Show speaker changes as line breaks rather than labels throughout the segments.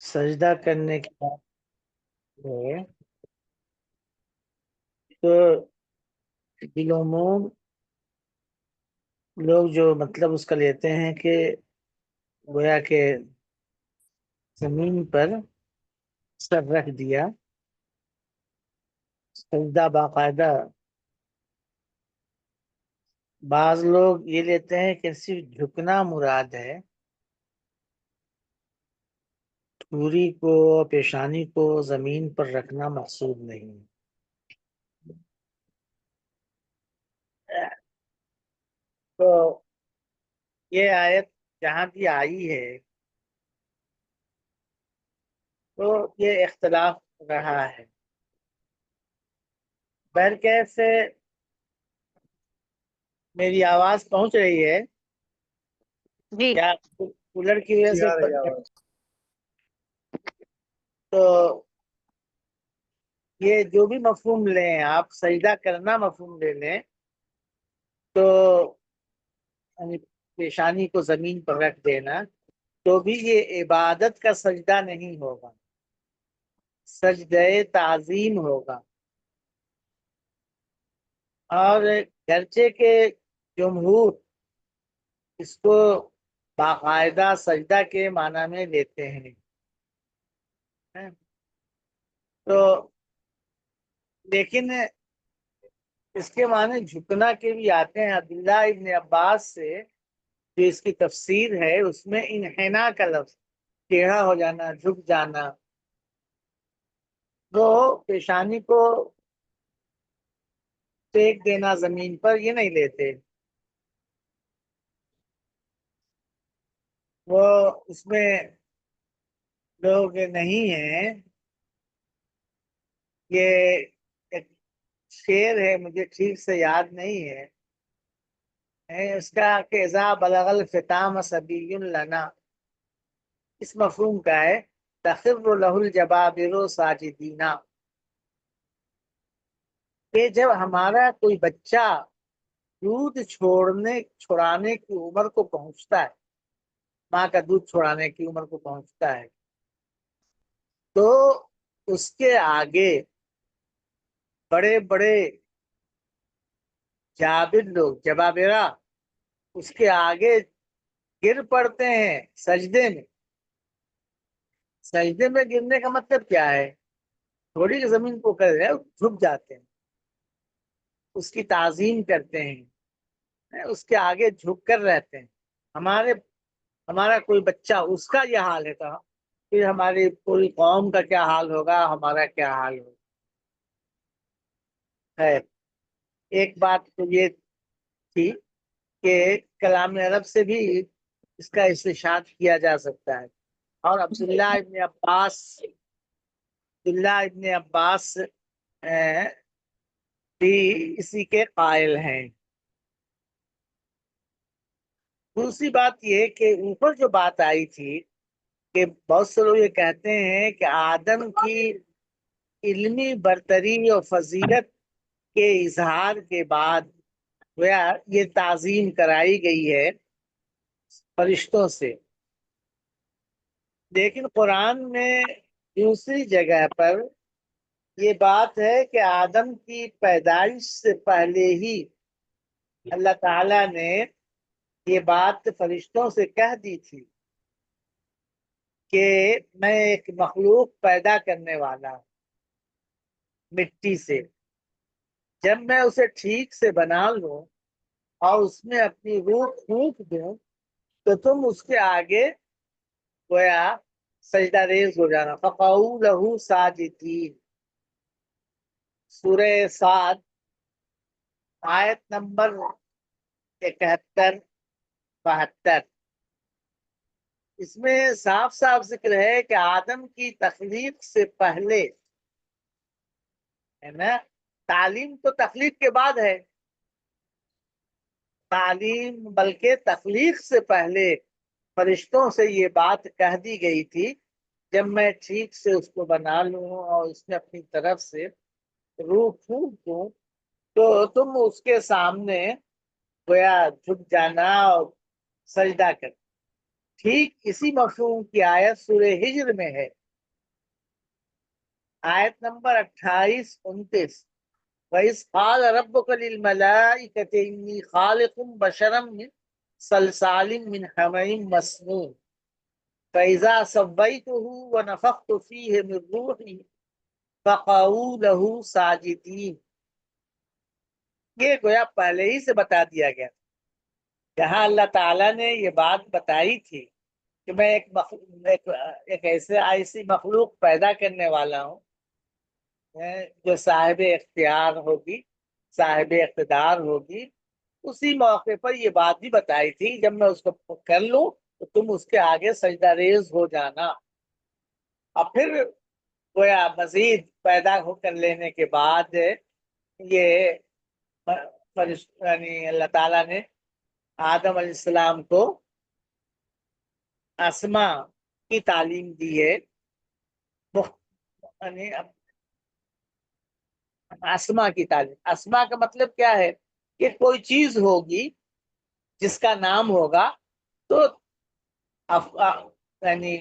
سجدہ کرنے کے بعد ہے تو بالعموم لوگ جو مطلب اس کا لیتے ہیں کہ گویا کہ زمین پر سر رکھ دیا، سجدہ باقاعدہ۔ بعض لوگ یہ لیتے ہیں کہ صرف جھکنا مراد ہے، ٹھوری کو پیشانی کو زمین پر رکھنا مقصود نہیں۔ تو یہ آیت جہاں بھی آئی ہے تو یہ اختلاف رہا ہے۔ بہرکیف سے میری آواز پہنچ رہی ہے
جی
کیا؟ کولر کی وجہ سے تو یہ جو بھی مفہوم لیں آپ، سجدہ کرنا مفہوم لے لیں تو یعنی پیشانی کو زمین پر رکھ دینا، تو بھی یہ عبادت کا سجدہ نہیں ہوگا، سجدہ تعظیم ہوگا۔ اور گرچہ کے جمہور اس کو باقاعدہ سجدہ کے معنی میں لیتے ہیں، تو لیکن اس کے معنی جھکنا کے بھی آتے ہیں۔ عبداللہ ابن عباس سے جو اس کی تفسیر ہے اس میں انحناء کا لفظ، ٹیڑھا ہو جانا، جھک جانا، تو پیشانی کو ٹیک دینا زمین پر، یہ نہیں لیتے وہ۔ اس میں لوگ نہیں ہیں۔ یہ ایک شعر ہے، مجھے ٹھیک سے یاد نہیں ہے اس کا کہ اذا بلغ الفطام صبی لنا، اس مفہوم کا ہے تخر له الجبابر ساجدینا، کہ جب ہمارا کوئی بچہ دودھ چھوڑانے کی عمر کو پہنچتا ہے، ماں کا دودھ چھوڑانے کی عمر کو پہنچتا ہے، تو اس کے آگے بڑے بڑے جابر لوگ، جبابرہ، اس کے آگے گر پڑتے ہیں سجدے میں۔ سجدے میں گرنے کا مطلب کیا ہے؟ تھوڑی زمین کو کر رہے جھک جاتے ہیں، اس کی تعظیم کرتے ہیں، اس کے آگے جھک کر رہتے ہیں۔ ہمارا کوئی بچہ اس کا یہ حال ہے، تو پھر ہماری پوری قوم کا کیا حال ہوگا، ہمارا کیا حال ہوگا۔ ہے ایک بات تو یہ تھی کہ کلام عرب سے بھی اس کا استشہاد کیا جا سکتا ہے، اور عبداللہ ابن عباس بھی اسی کے قائل ہیں۔ دوسری بات یہ کہ اوپر جو بات آئی تھی کہ بہت سے لوگ یہ کہتے ہیں کہ آدم کی علمی برتری اور فضیلت کے اظہار کے بعد یہ تعظیم کرائی گئی ہے فرشتوں سے، لیکن قرآن میں دوسری جگہ پر یہ بات ہے کہ آدم کی پیدائش سے پہلے ہی اللہ تعالی نے یہ بات فرشتوں سے کہہ دی تھی کہ میں ایک مخلوق پیدا کرنے والا ہوں مٹی سے، جب میں اسے ٹھیک سے بنا لوں اور اس میں اپنی روح پھونک دوں تو تم اس کے آگے گویا سجدہ ریز ہو جانا۔ فقعوا لہ ساجدین، سورہ صاد آیت نمبر 71-72، اس میں صاف صاف ذکر ہے کہ آدم کی تخلیق سے پہلے ہے نا، تعلیم تو تخلیق کے بعد ہے، تعلیم بلکہ تخلیق سے پہلے فرشتوں سے یہ بات کہہ دی گئی تھی، جب میں ٹھیک سے اس کو بنا لوں اور اس میں اپنی طرف سے روح پھونک دوں تو تم اس کے سامنے گویا جھک جانا اور سجدہ کر۔ ٹھیک اسی مفہوم کی آیت سورہ ہجر میں ہے، آیت نمبر 28-29۔ وَإِذْ قَالَ رَبُّكَ لِلْمَلَائِكَةِ إِنِّي خَالِقٌ بَشَرًا مِّن صَلْصَالٍ مِّنْ حَمَإٍ مَّسْنُونٍ فَإِذَا سَوَّيْتُهُ وَنَفَخْتُ فِيهِ مِن رُّوحِي فَقَعُوا لَهُ سَاجِدِينَ۔ یہ گویا پہلے ہی سے بتا دیا گیا، جہاں اللہ تعالیٰ نے یہ بات بتائی تھی کہ میں ایک ایسی مخلوق پیدا کرنے والا ہوں جو صاحب اختیار ہوگی، صاحب اقتدار ہوگی۔ اسی موقع پر یہ بات بھی بتائی تھی، جب میں اس کو کر لوں تو تم اس کے آگے سجدہ ریز ہو جانا۔ اور پھر گویا مزید پیدا ہو کر لینے کے بعد یہ یعنی اللہ تعالیٰ نے آدم علیہ السلام کو اسما کی تعلیم دی ہے، یعنی اسما کی تعلیم۔ اسما کا مطلب کیا ہے کہ کوئی چیز ہوگی جس کا نام ہوگا تو یعنی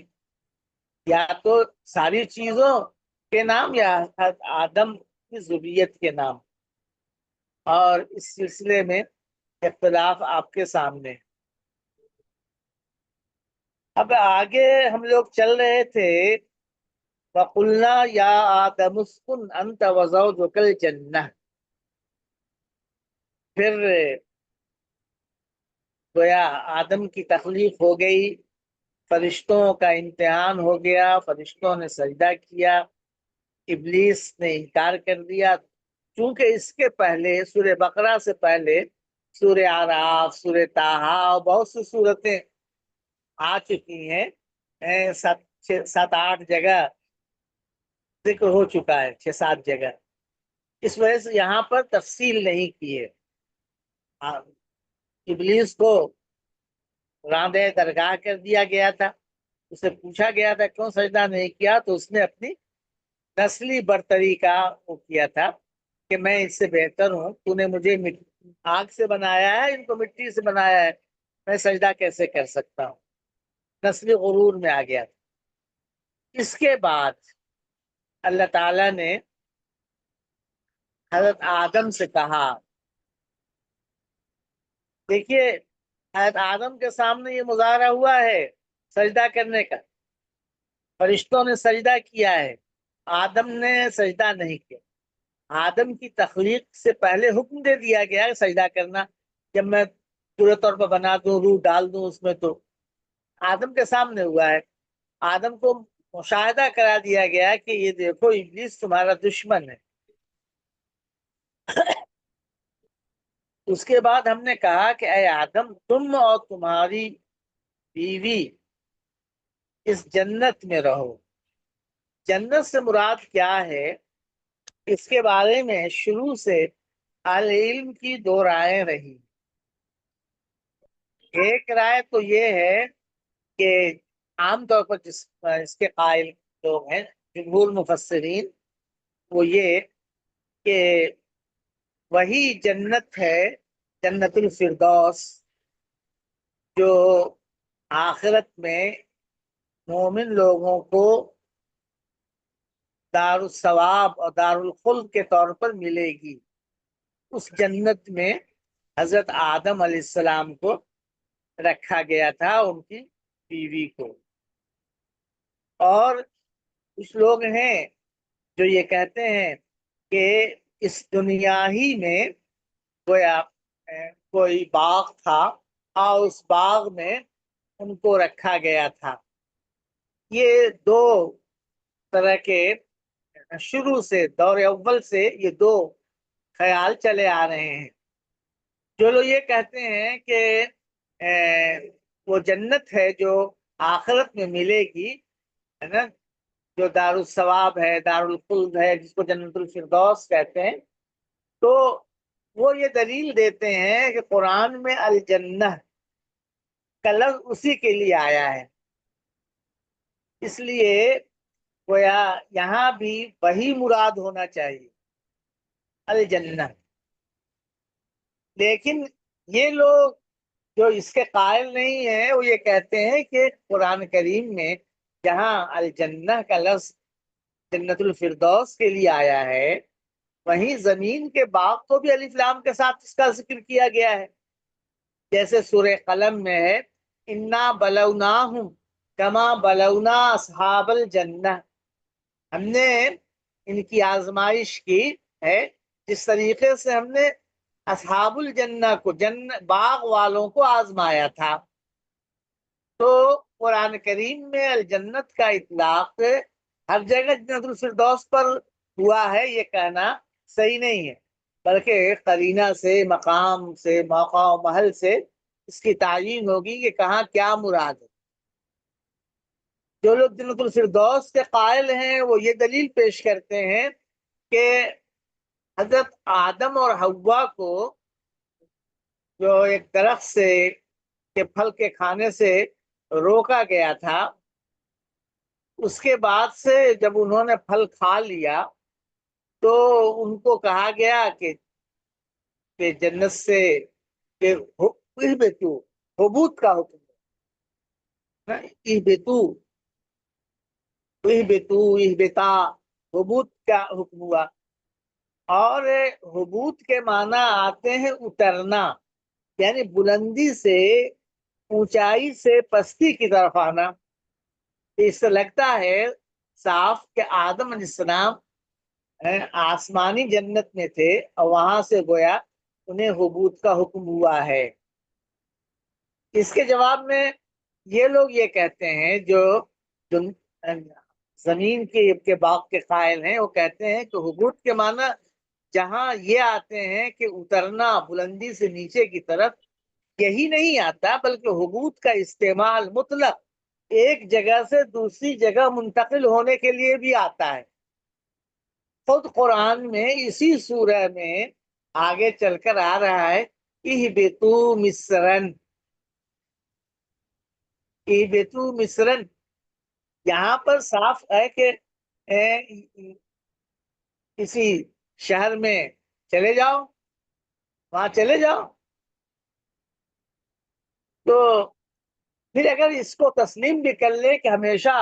یا تو ساری چیزوں کے نام یا آدم کی ذریت کے نام، اور اس سلسلے میں اختلاف آپ کے سامنے۔ اب آگے ہم لوگ چل رہے تھے، وَقُلْنَا يَا آدَمُ اسْكُنْ أَنْتَ وَزَوْجُكَ الْجَنَّةَ۔ پھر گویا آدم کی تخلیق ہو گئی، فرشتوں کا امتحان ہو گیا، فرشتوں نے سجدہ کیا، ابلیس نے انکار کر دیا، چونکہ اس کے پہلے سورہ بقرہ سے پہلے سورہ اعراف، سورہ طٰہٰ اور بہت سی صورتیں آ چکی ہیں، 7-8 جگہ ذکر ہو چکا ہے، 6-7 جگہ۔ اس وجہ سے یہاں پر تفصیل نہیں کی ہے۔ ابلیس کو راندہ درگاہ کر دیا گیا تھا، اسے پوچھا گیا تھا کیوں سجدہ نہیں کیا، تو اس نے اپنی نسلی برتری کا وہ کیا تھا کہ میں اس سے بہتر ہوں، تو نے مجھے آگ سے بنایا ہے، ان کو مٹی سے بنایا ہے، میں سجدہ کیسے کر سکتا ہوں، نسلی غرور میں آ گیا۔ اس کے بعد اللہ تعالیٰ نے حضرت آدم سے کہا، دیکھیے حضرت آدم کے سامنے یہ مظاہرہ ہوا ہے سجدہ کرنے کا، فرشتوں نے سجدہ کیا ہے، آدم نے سجدہ نہیں کیا۔ آدم کی تخلیق سے پہلے حکم دے دیا گیا ہے سجدہ کرنا، جب میں پورے طور پر بنا دوں، روح ڈال دوں اس میں، تو آدم کے سامنے ہوا ہے۔ آدم کو مشاہدہ کرا دیا گیا کہ یہ دیکھو ابلیس تمہارا دشمن ہے۔ اس کے بعد ہم نے کہا کہ اے آدم، تم اور تمہاری بیوی اس جنت میں رہو۔ جنت سے مراد کیا ہے، اس کے بارے میں شروع سے اہل علم کی 2 رائے رہی۔ ایک رائے تو یہ ہے کہ عام طور پر اس کے قائل لوگ ہیں، جمہور مفسرین، وہ یہ کہ وہی جنت ہے، جنت الفردوس، جو آخرت میں مومن لوگوں کو دار الثواب اور دار الخلد کے طور پر ملے گی۔ اس جنت میں حضرت آدم علیہ السلام کو رکھا گیا تھا، ان کی بیوی کو۔ اور کچھ لوگ ہیں جو یہ کہتے ہیں کہ اس دنیا ہی میں کوئی باغ تھا اور اس باغ میں ان کو رکھا گیا تھا۔ یہ 2 طرح کے شروع سے، دور اول سے یہ 2 خیال چلے آ رہے ہیں۔ جو لوگ یہ کہتے ہیں کہ وہ جنت ہے جو آخرت میں ملے گی، ہے نا، جو دار الثواب ہے، دار الخلد ہے، جس کو جنت الفردوس کہتے ہیں، تو وہ یہ دلیل دیتے ہیں کہ قرآن میں الجنہ کا لفظ اسی کے لیے آیا ہے، اس لیے گویا یہاں بھی وہی مراد ہونا چاہیے، الجنہ۔ لیکن یہ لوگ جو اس کے قائل نہیں ہیں وہ یہ کہتے ہیں کہ قرآن کریم میں جہاں الجنہ کا لفظ جنت الفردوس کے لیے آیا ہے، وہیں زمین کے باغ کو بھی الف لام کے ساتھ اس کا ذکر کیا گیا ہے. جیسے سورہ قلم میں ہے انا بلوناہم کما بلونا اصحاب الجنہ، ہم نے ان کی آزمائش کی ہے جس طریقے سے ہم نے اصحاب الجنہ کو باغ والوں کو آزمایا تھا. تو قرآن کریم میں الجنت کا اطلاق ہر جگہ جنت الفردوس پر ہوا ہے یہ کہنا صحیح نہیں ہے، بلکہ قرینہ سے، مقام سے، موقع و محل سے اس کی تعیین ہوگی کہ کہاں کیا مراد ہے. جو لوگ جنت الفردوس کے قائل ہیں وہ یہ دلیل پیش کرتے ہیں کہ حضرت آدم اور حوا کو جو ایک درخت سے کے پھل کے کھانے سے روکا گیا تھا، اس کے بعد سے جب انہوں نے پھل کھا لیا تو ان کو کہا گیا کہ جنت سے کہ اہبتو، حبوط کا حکم ہے، اہبتو اہبتو اہبتا، حبوط کا حکم ہوا. اور حبوط کے معنی آتے ہیں اترنا، یعنی بلندی سے، اونچائی سے پستی کی طرف آنا. اس سے لگتا ہے صاف کہ آدم علیہ السلام آسمانی جنت میں تھے اور وہاں سے گویا انہیں حبوط کا حکم ہوا ہے. اس کے جواب میں یہ لوگ یہ کہتے ہیں جو زمین کے باغ کے قائل ہیں، وہ کہتے ہیں کہ حبوط کے معنی جہاں یہ آتے ہیں کہ اترنا بلندی سے نیچے کی طرف، یہی نہیں آتا، بلکہ حبوط کا استعمال مطلق ایک جگہ سے دوسری جگہ منتقل ہونے کے لیے بھی آتا ہے. خود قرآن میں اسی سورہ میں آگے چل کر آ رہا ہے اہبتو مصرن، اہبتو مصرن. یہاں پر صاف ہے کہ کسی شہر میں چلے جاؤ، وہاں چلے جاؤ. تو پھر اگر اس کو تسلیم بھی کر لے کہ ہمیشہ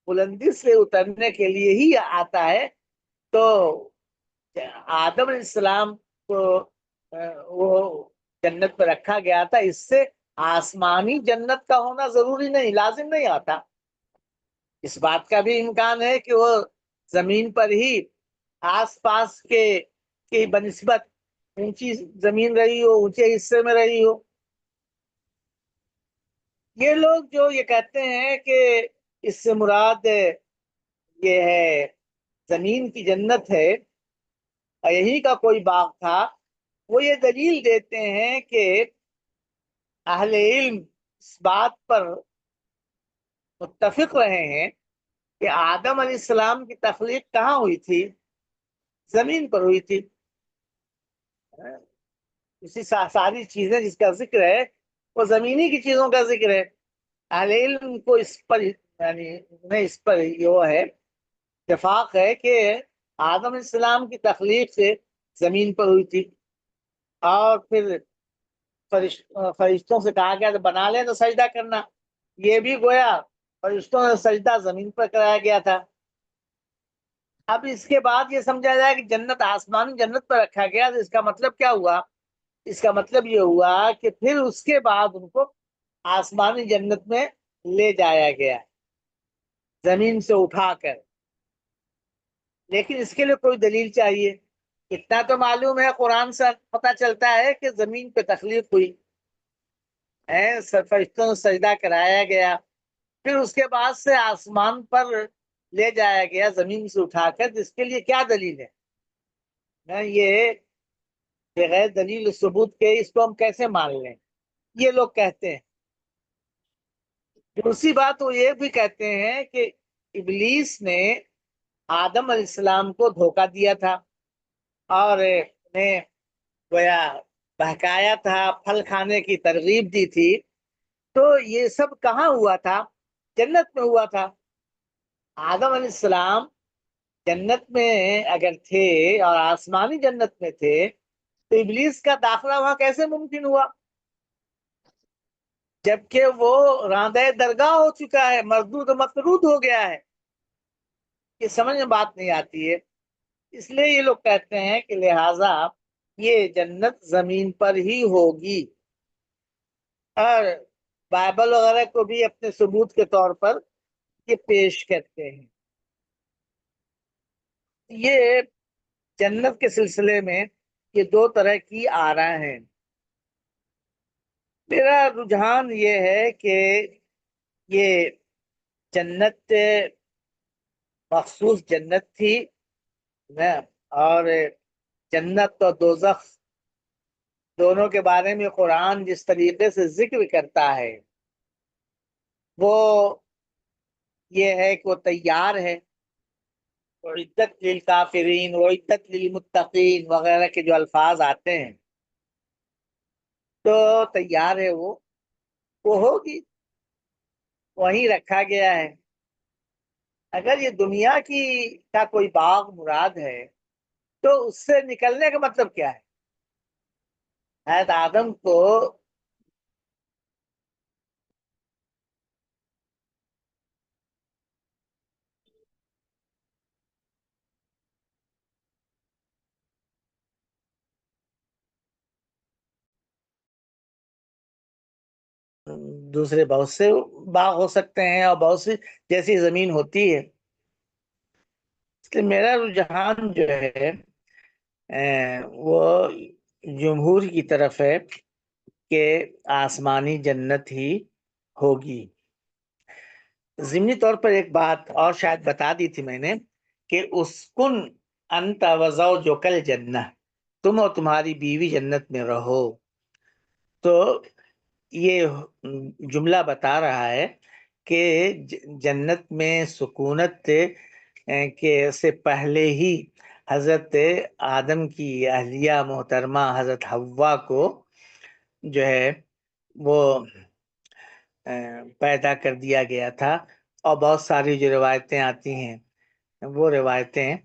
بلندی سے اترنے کے لیے ہی آتا ہے، تو آدم علیہ السلام کو وہ جنت پہ رکھا گیا تھا، اس سے آسمانی جنت کا ہونا ضروری نہیں، لازم نہیں آتا. اس بات کا بھی امکان ہے کہ وہ زمین پر ہی آس پاس کے بنسبت اونچی زمین رہی ہو، اونچے حصے میں رہی ہو. یہ لوگ جو یہ کہتے ہیں کہ اس سے مراد یہ ہے زمین کی جنت ہے اور یہی کا کوئی باغ تھا، وہ یہ دلیل دیتے ہیں کہ اہل علم اس بات پر متفق رہے ہیں کہ آدم علیہ السلام کی تخلیق کہاں ہوئی تھی؟ زمین پر ہوئی تھی. اسی ساری چیزیں جس کا ذکر ہے وہ زمینی کی چیزوں کا ذکر ہے. اہل علم کو اس پر یعنی انہیں اس پر یہ ہے اتفاق ہے کہ آدم علیہ السلام کی تخلیق سے زمین پر ہوئی تھی، اور پھر فرشتوں سے کہا گیا تو بنا لیں تو سجدہ کرنا، یہ بھی گویا فرشتوں سے سجدہ زمین پر کرایا گیا تھا. اب اس کے بعد یہ سمجھا جائے کہ جنت آسمانی جنت پر رکھا گیا، تو اس کا مطلب کیا ہوا؟ اس کا مطلب یہ ہوا کہ پھر اس کے بعد ان کو آسمانی جنت میں لے جایا گیا زمین سے اٹھا کر. لیکن اس کے لیے کوئی دلیل چاہیے. اتنا تو معلوم ہے قرآن سے پتہ چلتا ہے کہ زمین پہ تخلیق ہوئی ہے، فرشتوں سے سجدہ کرایا گیا، پھر اس کے بعد سے آسمان پر لے جایا گیا زمین سے اٹھا کر. جس کے لیے کیا دلیل ہے؟ یہ بغیر دلیل ثبوت کے اس کو ہم کیسے مان لیں؟ یہ لوگ کہتے ہیں. دوسری بات وہ یہ بھی کہتے ہیں کہ ابلیس نے آدم علیہ السلام کو دھوکہ دیا تھا اور انہیں گویا بہکایا تھا، پھل کھانے کی ترغیب دی تھی. تو یہ سب کہاں ہوا تھا؟ جنت میں ہوا تھا. آدم علیہ السلام جنت میں اگر تھے اور آسمانی جنت میں تھے تو ابلیس کا داخلہ وہاں کیسے ممکن ہوا؟ جبکہ وہ راندہ درگاہ ہو چکا ہے، مردود و مقرود ہو گیا ہے. یہ سمجھ میں بات نہیں آتی ہے. اس لیے یہ لوگ کہتے ہیں کہ لہٰذا یہ جنت زمین پر ہی ہوگی، اور بائبل وغیرہ کو بھی اپنے ثبوت کے طور پر یہ پیش کرتے ہیں. یہ جنت کے سلسلے میں یہ دو طرح کی آراء ہیں. میرا رجحان یہ ہے کہ یہ جنت مخصوص جنت تھی نا، اور جنت اور دوزخ دونوں کے بارے میں قرآن جس طریقے سے ذکر کرتا ہے وہ یہ ہے کہ وہ تیار ہے. عدت للکافرین وعدت للمتقین وغیرہ کے جو الفاظ آتے ہیں تو تیار ہے، وہ ہوگی، وہیں رکھا گیا ہے. اگر یہ دنیا کی کا کوئی باغ مراد ہے تو اس سے نکلنے کا مطلب کیا ہے؟ حضرت آدم کو دوسرے بہت سے باغ ہو سکتے ہیں اور بہت سی جیسی زمین ہوتی ہے. اس لیے میرا رجحان جو ہے وہ جمہور کی طرف ہے کہ آسمانی جنت ہی ہوگی. ضمنی طور پر ایک بات اور شاید بتا دی تھی میں نے کہ اسکن انت وزوجک الجنہ، تم اور تمہاری بیوی جنت میں رہو. تو یہ جملہ بتا رہا ہے کہ جنت میں سکونت کے سے پہلے ہی حضرت آدم کی اہلیہ محترمہ حضرت حوا کو جو ہے وہ پیدا کر دیا گیا تھا. اور بہت ساری جو روایتیں آتی ہیں وہ روایتیں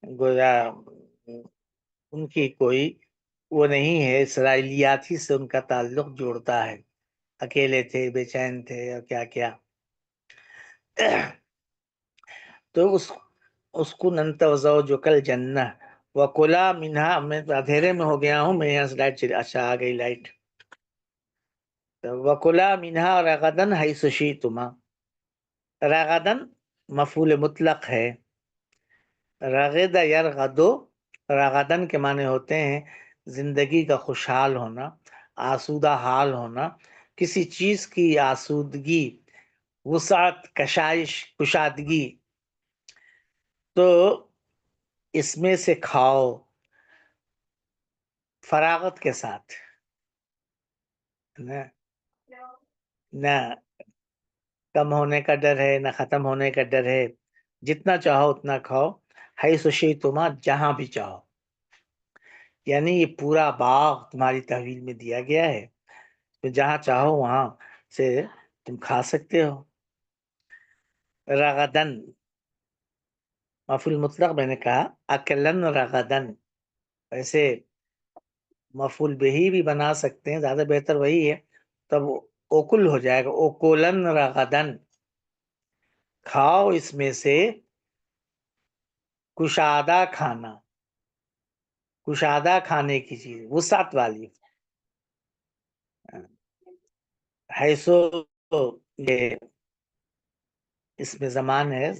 گویا ان کی کوئی وہ نہیں ہے، اسرائیلیات ہی سے ان کا تعلق جوڑتا ہے. اکیلے تھے، بے چین تھے اور کیا کیا. تو اس کو ننت وزوجک الجنہ وکلا منہا، میں اندھیرے میں ہو گیا ہوں، میں یہاں سے لائٹ اچھا آ گئی لائٹ. وکلا منہا رغدن حیث شئتما، رغدن مفعول مطلق ہے. رغد یرغدو، رغدن کے معنی ہوتے ہیں زندگی کا خوشحال ہونا، آسودہ حال ہونا، کسی چیز کی آسودگی، وسعت، کشائش، کشادگی. تو اس میں سے کھاؤ فراغت کے ساتھ، نہ کم ہونے کا ڈر ہے نہ ختم ہونے کا ڈر ہے. جتنا چاہو اتنا کھاؤ، حیث شئتما، جہاں بھی چاہو. یعنی یہ پورا باغ تمہاری تحویل میں دیا گیا ہے، تو جہاں چاہو وہاں سے تم کھا سکتے ہو. رغدن مفعول مطلق میں نے کہا، اکلن رغدن، ویسے مفعول بہی بھی بنا سکتے ہیں، زیادہ بہتر وہی ہے، تب اوکل ہو جائے گا، اوکولن رغدن. کھاؤ اس میں سے کشادہ کھانا، کشادہ کھانے کی چیز، وسعت والی. حیثو یہ اس میں زمان ہے،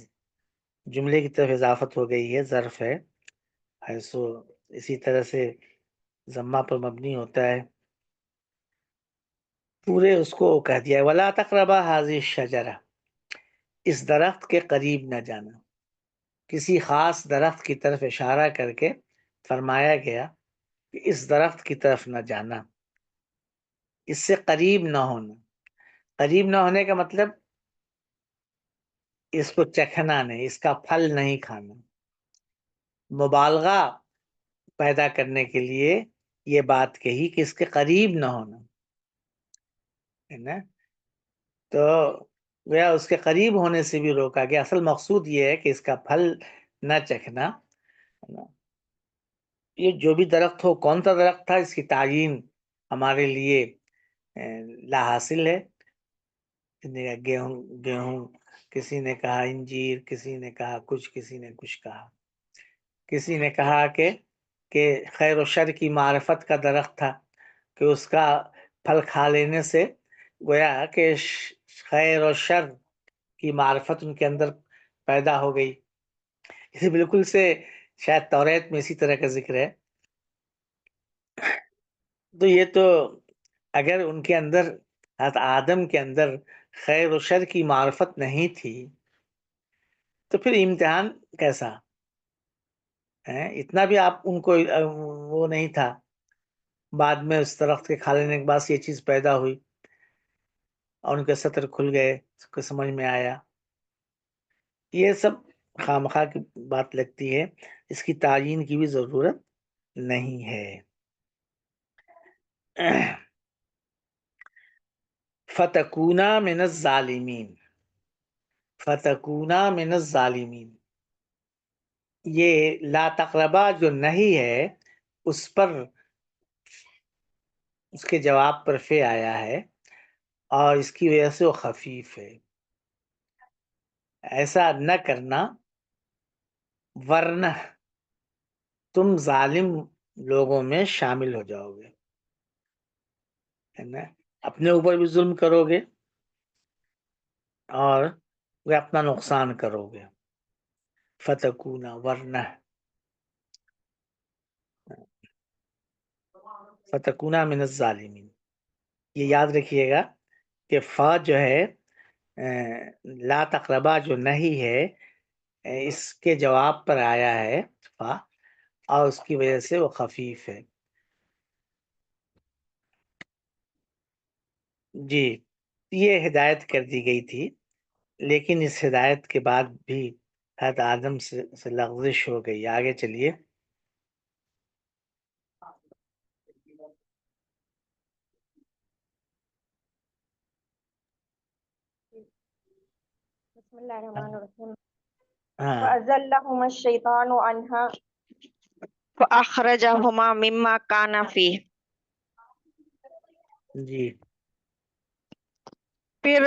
جملے کی طرف اضافت ہو گئی ہے، ظرف ہے. حیثو اسی طرح سے ضمہ پر مبنی ہوتا ہے. پورے اس کو کہہ دیا ولا تقربا هذه الشجرہ، اس درخت کے قریب نہ جانا. کسی خاص درخت کی طرف اشارہ کر کے فرمایا گیا کہ اس درخت کی طرف نہ جانا، اس سے قریب نہ ہونا. قریب نہ ہونے کا مطلب اس کو چکھنا نہیں، اس کا پھل نہیں کھانا. مبالغہ پیدا کرنے کے لیے یہ بات کہی کہ اس کے قریب نہ ہونا ہے نا. تو گویا اس کے قریب ہونے سے بھی روکا گیا. اصل مقصود یہ ہے کہ اس کا پھل نہ چکھنا. یہ جو بھی درخت ہو، کون سا درخت تھا اس کی تعیین ہمارے لیے لا حاصل ہے. کسی نے کہا گیہوں، کسی نے کہا انجیر، کسی نے کہا کچھ، کسی نے کچھ کہا. کسی نے کہا کہ خیر و شر کی معرفت کا درخت تھا، کہ اس کا پھل کھا لینے سے گویا کہ خیر و شر کی معرفت ان کے اندر پیدا ہو گئی. یہ بالکل سے شاید توریت میں اسی طرح کا ذکر ہے. تو یہ تو اگر ان کے اندر، حضرت آدم کے اندر خیر و شر کی معرفت نہیں تھی تو پھر امتحان کیسا ہے؟ اتنا بھی آپ ان کو وہ نہیں تھا. بعد میں اس درخت کے کھا لینے کے بعد یہ چیز پیدا ہوئی اور ان کے سطر کھل گئے، اس کو سمجھ میں آیا. یہ سب خامخواہ کی بات لگتی ہے، اس کی تعیین کی بھی ضرورت نہیں ہے. فتکونا من الظالمین، فتکونا من الظالمین، یہ لا تقربا جو نہیں ہے اس پر، اس کے جواب پر فے آیا ہے اور اس کی وجہ سے وہ خفیف ہے. ایسا نہ کرنا ورنہ تم ظالم لوگوں میں شامل ہو جاؤ گے، ہے نا؟ اپنے اوپر بھی ظلم کرو گے اور وہ اپنا نقصان کرو گے. فتکونا ورنہ، فتکونا من الظالمین. یہ یاد رکھیے گا کہ فا جو ہے لا تقربا جو نہیں ہے اس کے جواب پر آیا ہے فا، اور اس کی وجہ سے وہ خفیف ہے. جی، یہ ہدایت کر دی گئی تھی، لیکن اس ہدایت کے بعد بھی حضرت آدم سے لغزش ہو گئی. آگے چلیے.
بسم اللہ الرحمن الرحیم.
ہاں
فَأَزَلَّهُمَا الشَّيْطَانُ عَنْهَا فَأَخْرَجَهُمَا مِمَّا كَانَ فِيهِ.
جی،
پھر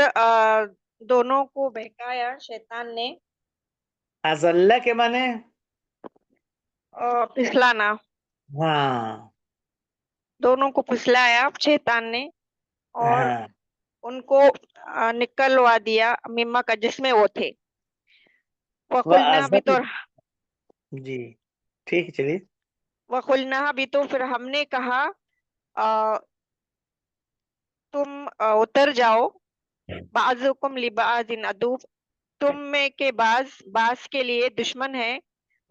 دونوں کو بہکایا شیطان نے.
ازلہ کے معنی
پھسلانا،
ہاں
دونوں کو پھسلایا شیطان نے اور
ہاں
ان کو نکلوا دیا مما کا جس میں وہ تھے. وَقُلْنَا
ازل،
بِتُو،
جی ٹھیک ہے چلیے.
وَقُلْنَا بِتُو، پھر ہم نے کہا تم اتر جاؤ. بعضکم لبعض عدو، تم میں کے بعض کے لیے دشمن ہے.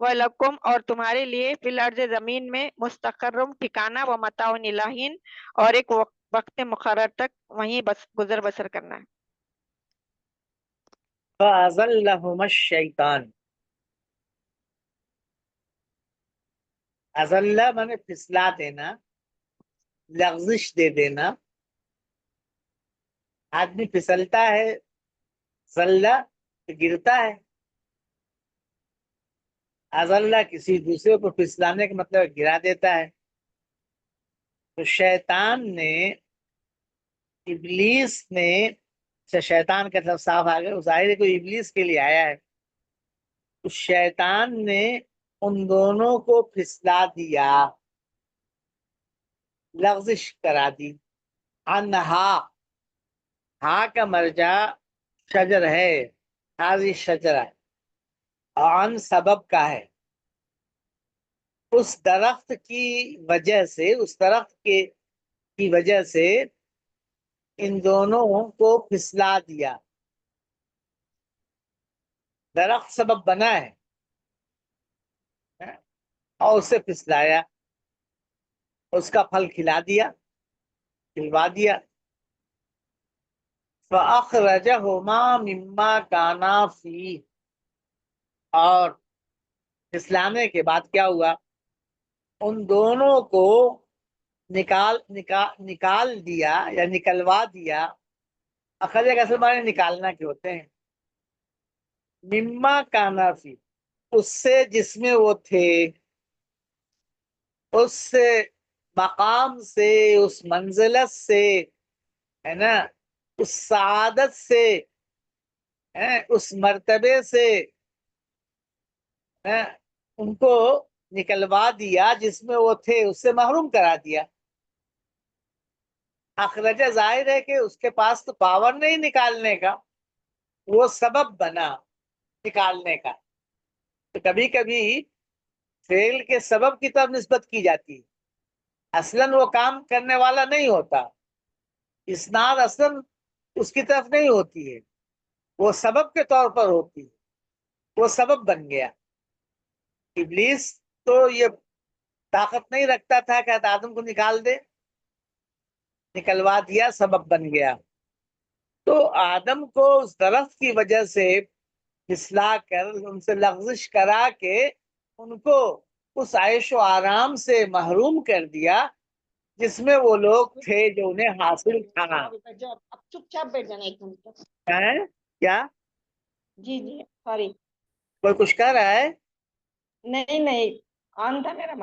وَلَکُمْ، اور تمہارے لیے فی الارض زمین میں مستقرم ٹھکانہ، ومتاع الی حین، اور ایک وقت مقرر تک وہیں بس گزر بسر کرنا ہے.
فَأَزَلَّهُمَا الشَّيْطَانُ، ازلہ مانے پھسلا دینا، لغزش دے دینا. آدمی پھسلتا ہے، زلہ گرتا ہے. ازلہ کسی دوسرے کو پھسلانے کا مطلب گرا دیتا ہے. تو شیطان نے، ابلیس نے، شیطان کا لفظ صاف آ گیا، ظاہر ہے کوئی ابلیس کے لیے آیا ہے. تو شیطان نے ان دونوں کو پھسلا دیا، لغزش کرا دی. انہا، ہاں کا مرجع شجر ہے، حاضی شجرہ، عن سبب کا ہے. اس درخت کی وجہ سے، اس درخت کی وجہ سے ان دونوں کو پھسلا دیا. درخت سبب بنا ہے اور اسے پھسلایا، اس کا پھل کھلا دیا، کھلوا دیا. فَأَخْرَجَهُمَا مِمَّا كَانَا فِيهِ، اور پھسلانے کے بعد کیا ہوا؟ ان دونوں کو نکال دیا یا نکلوا دیا. اخرجہ کا اصل معنی نکالنا کے ہوتے ہیں. مما کانا فی، اس سے جس میں وہ تھے، اس مقام سے، اس منزلت سے، ہے نا، اس سعادت سے، اس مرتبے سے ان کو نکلوا دیا جس میں وہ تھے، اس سے محروم کرا دیا۔ اخرج ظاہر ہے کہ اس کے پاس تو پاور نہیں نکالنے کا، وہ سبب بنا نکالنے کا۔ تو کبھی کبھی فعل کے سبب کی طرف نسبت کی جاتی ہے، اصلاً وہ کام کرنے والا نہیں ہوتا، اسناد اصلاً اس کی طرف نہیں ہوتی ہے، وہ سبب کے طور پر ہوتی ہے، وہ سبب بن گیا۔ ابلیس تو یہ طاقت نہیں رکھتا تھا کہ آدم کو نکال دے، نکلوا دیا، سبب بن گیا۔ تو آدم کو اس درخت کی وجہ سے پھسلا کر، ان سے لغزش کرا کے ان کو اس عیش و آرام سے محروم کر دیا جس میں وہ لوگ تھے جو انہیں حاصل تھا۔
اب چپ چاپ بیٹھ جانا ایک منٹ۔
کیا
جی جی سوری،
کوئی کچھ کہہ رہا ہے؟
نہیں آن تھا میرا۔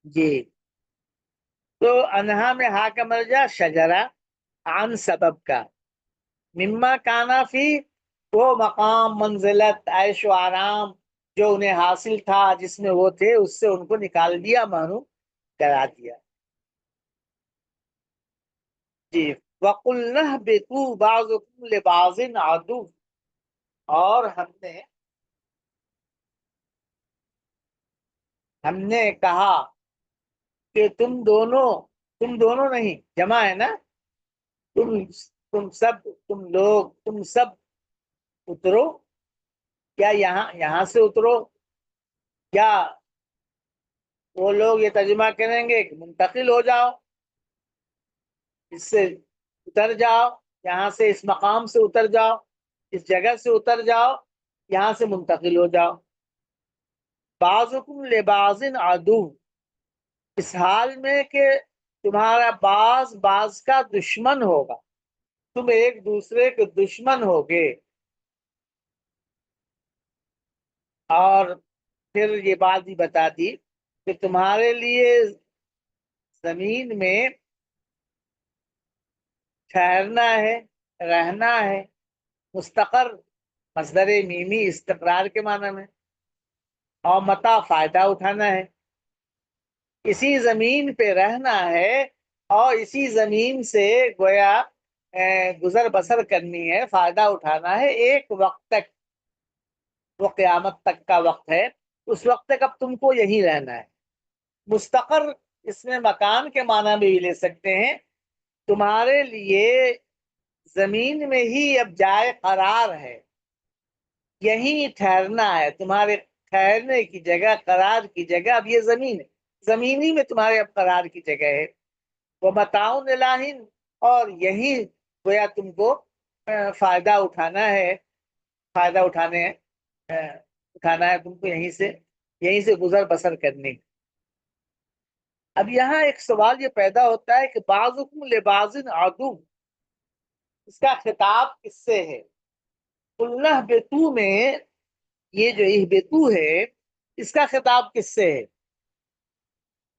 جی، تو انہا میں ہا کا مرجع شجرہ، عن سبب کا، مما کانا فی وہ مقام، منزلت، عیش و آرام جو انہیں حاصل تھا، جس میں وہ تھے، اس سے ان کو نکال دیا، محروم کرا دیا۔ جی، وَقُلْنَا اهْبِطُوا بَعْضُكُمْ لِبَعْضٍ عَدُوٌّ، اور ہم نے کہا کہ تم دونوں نہیں، جمع ہے نا، تم لوگ تم سب اترو، کیا یہاں سے اترو، یا وہ لوگ یہ ترجمہ کریں گے کہ منتقل ہو جاؤ، اس سے اتر جاؤ، یہاں سے اس مقام سے اتر جاؤ، اس جگہ سے اتر جاؤ، یہاں سے منتقل ہو جاؤ۔ بعضکم لبعض عدو، اس حال میں کہ تمہارا بعض کا دشمن ہوگا، تم ایک دوسرے کے دشمن ہوگے۔ اور پھر یہ بات بھی بتا دی کہ تمہارے لیے زمین میں ٹھہرنا ہے، رہنا ہے، مستقر مصدر میمی استقرار کے معنی میں، اور متا فائدہ اٹھانا ہے، اسی زمین پہ رہنا ہے، اور اسی زمین سے گویا گزر بسر کرنی ہے، فائدہ اٹھانا ہے ایک وقت تک، وہ قیامت تک کا وقت ہے، اس وقت تک اب تم کو یہی رہنا ہے۔ مستقر اس میں مکان کے معنی میں بھی لے سکتے ہیں، تمہارے لیے زمین میں ہی اب جائے قرار ہے، یہیں ٹھہرنا ہے، تمہارے ٹھہرنے کی جگہ، قرار کی جگہ اب یہ زمین ہے، زمینی میں تمہارے اب قرار کی جگہ ہے۔ وہ متاؤن الہین، اور یہی گویا تم کو فائدہ اٹھانا ہے، فائدہ اٹھانا ہے تم کو، یہیں سے گزر بسر کرنی۔ اب یہاں ایک سوال یہ پیدا ہوتا ہے کہ بعضکم لبعض عدو، اس کا خطاب کس سے ہے؟ قلنا اہبطوا میں یہ جو اہبطوا ہے، اس کا خطاب کس سے ہے؟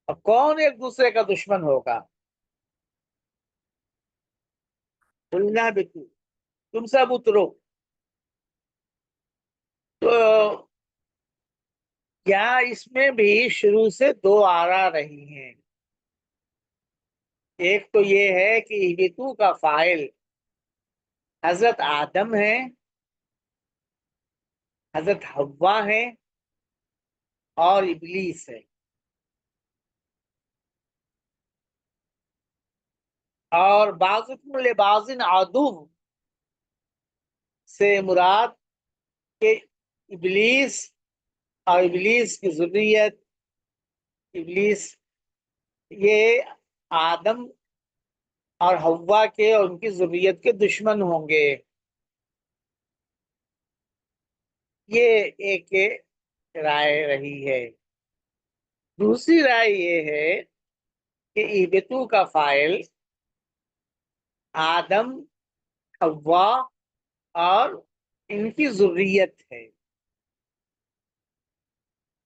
اور کون ایک دوسرے کا دشمن ہوگا؟ قلنا اہبطوا، تم سب اترو، تو کیا اس میں بھی شروع سے دو آرا رہی ہیں؟ ایک تو یہ ہے کہ اہبطوا کا فاعل حضرت آدم ہے، حضرت حوا ہے، اور ابلیس ہے۔ اور بعضکم لبعض عدو سے مراد کہ ابلیس اور ابلیس کی ذریت، ابلیس یہ آدم اور حوا کے اور ان کی ذریت کے دشمن ہوں گے۔ یہ ایک رائے رہی ہے۔ دوسری رائے یہ ہے کہ اہبطوا کا فاعل آدم، حوا اور ان کی ذریت ہے،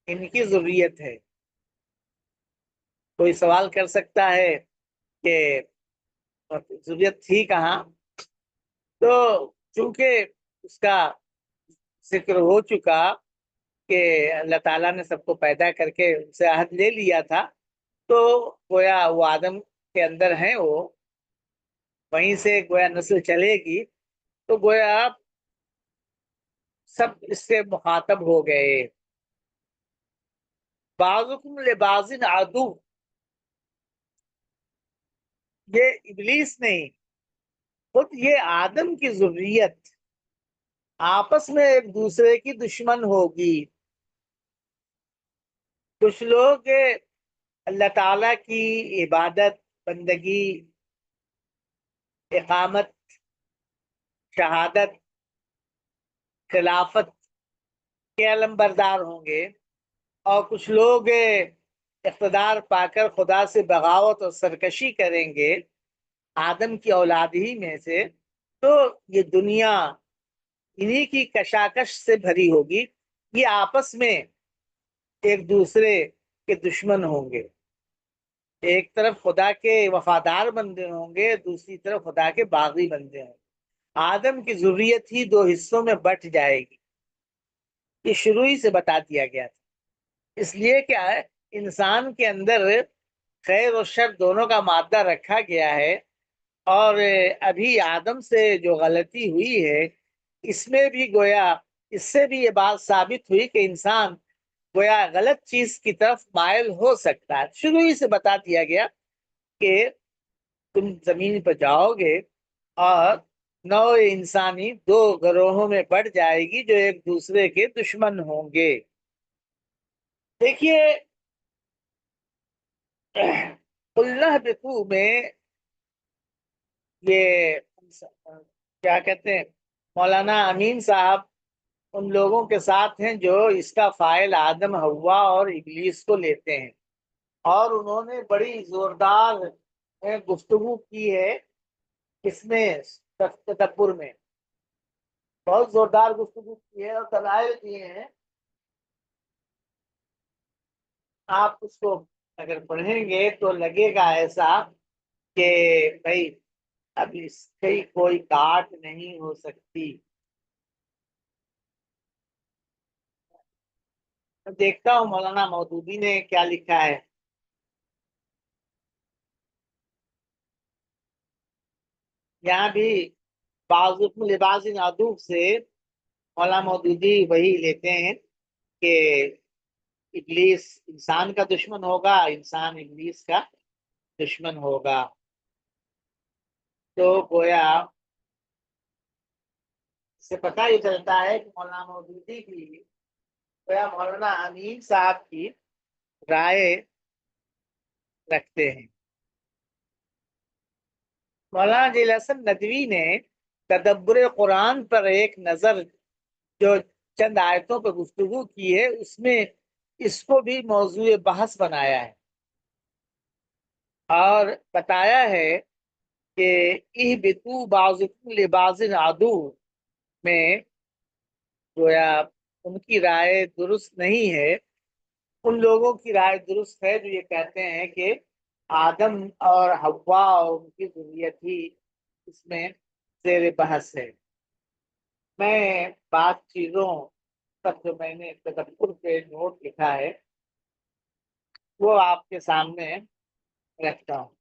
ان کی ذریت ہے۔ کوئی سوال کر سکتا ہے کہ ضروریت تھی کہاں؟ تو چونکہ اس کا ذکر ہو چکا کہ اللہ تعالیٰ نے سب کو پیدا کر کے ان سے عہد لے لیا تھا، تو گویا وہ آدم کے اندر ہیں، وہ وہیں سے گویا نسل چلے گی، تو گویا سب اس سے مخاطب ہو گئے۔ بعضکم لبعض عدو، یہ ابلیس نہیں، خود یہ آدم کی ذریت آپس میں ایک دوسرے کی دشمن ہوگی۔ کچھ لوگ اللہ تعالیٰ کی عبادت، بندگی، اقامت، شہادت، خلافت کے علم بردار ہوں گے، اور کچھ لوگ اقتدار پا کر خدا سے بغاوت اور سرکشی کریں گے آدم کی اولاد ہی میں سے، تو یہ دنیا انہی کی کشاکش سے بھری ہوگی، یہ آپس میں ایک دوسرے کے دشمن ہوں گے، ایک طرف خدا کے وفادار بندے ہوں گے، دوسری طرف خدا کے باغی بندے ہوں گے۔ آدم کی ذریت ہی دو حصوں میں بٹ جائے گی، یہ شروع ہی سے بتا دیا گیا تھا، اس لیے کہ انسان کے اندر خیر و شر دونوں کا مادہ رکھا گیا ہے، اور ابھی آدم سے جو غلطی ہوئی ہے اس میں بھی گویا اس سے بھی یہ بات ثابت ہوئی کہ انسان گویا غلط چیز کی طرف مائل ہو سکتا ہے۔ شروع ہی سے بتا دیا گیا کہ تم زمین پر جاؤ گے اور نوع انسانی دو گروہوں میں بڑھ جائے گی جو ایک دوسرے کے دشمن ہوں گے۔ دیکھیے قُلْ اهْبِطُوا میں یہ کیا کہتے ہیں، مولانا امین صاحب ان لوگوں کے ساتھ ہیں جو اس کا فاعل آدم، حوا اور ابلیس کو لیتے ہیں، اور انہوں نے بڑی زوردار گفتگو کی ہے اس میں، تدبر میں بہت زوردار گفتگو کی ہے اور دلائل دیے ہیں۔ آپ اس کو اگر پڑھیں گے تو لگے گا ایسا کہ بھائی اب اس کی کوئی کاٹ نہیں ہو سکتی۔ میں دیکھتا ہوں مولانا مودودی نے کیا لکھا ہے۔ یہاں بھی بعضکم لبعض عدو سے مولانا مودودی وہی لیتے ہیں کہ ابلیس انسان کا دشمن ہوگا، انسان ابلیس کا دشمن ہوگا، تو گویا اس سے پتہ یہ چلتا ہے کہ مولانا مودودی بھی گویا مولانا امین صاحب کی رائے رکھتے ہیں۔ مولانا جلیل الحسن ندوی نے تدبر قرآن پر ایک نظر جو چند آیتوں پر گفتگو کی ہے، اس میں اس کو بھی موضوع بحث بنایا ہے اور بتایا ہے کہ اہبطوا بعضکم لبعض عدو میں گویا ان کی رائے درست نہیں ہے، ان لوگوں کی رائے درست ہے جو یہ کہتے ہیں کہ آدم اور حوا اور ان کی ذریت ہی اس میں زیر بحث ہے۔ میں بعض چیزوں پر جو میں نے تدبر پہ نوٹ لکھا ہے وہ آپ کے سامنے رکھتا ہوں۔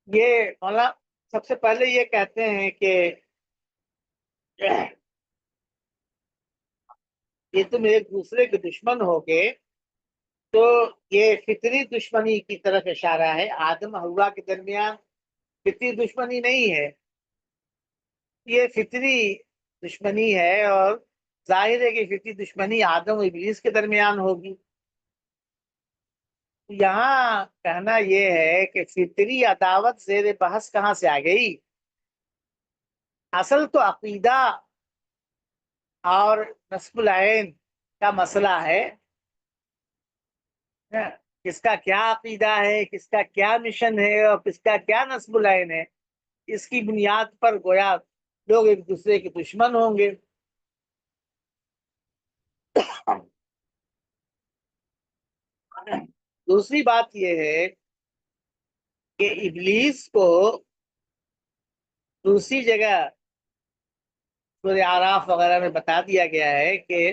یہ مولانا سب سے پہلے یہ کہتے ہیں کہ یہ تم ایک دوسرے کے دشمن ہوگے، تو یہ فطری دشمنی کی طرف اشارہ ہے، آدم حوا کے درمیان فطری دشمنی نہیں ہے، یہ فطری دشمنی ہے، اور ظاہر ہے کہ فطری دشمنی آدم و ابلیس کے درمیان ہوگی۔ یہاں کہنا یہ ہے کہ فطری عداوت زیر بحث کہاں سے آ گئی؟ اصل تو عقیدہ اور نصب العین کا مسئلہ ہے، کس کا کیا عقیدہ ہے، کس کا کیا مشن ہے اور کس کا کیا نصب العین ہے، اس کی بنیاد پر گویا لوگ ایک دوسرے کے دشمن ہوں گے۔ دوسری بات یہ ہے کہ ابلیس کو دوسری جگہ سورہ اعراف وغیرہ میں بتا دیا گیا ہے کہ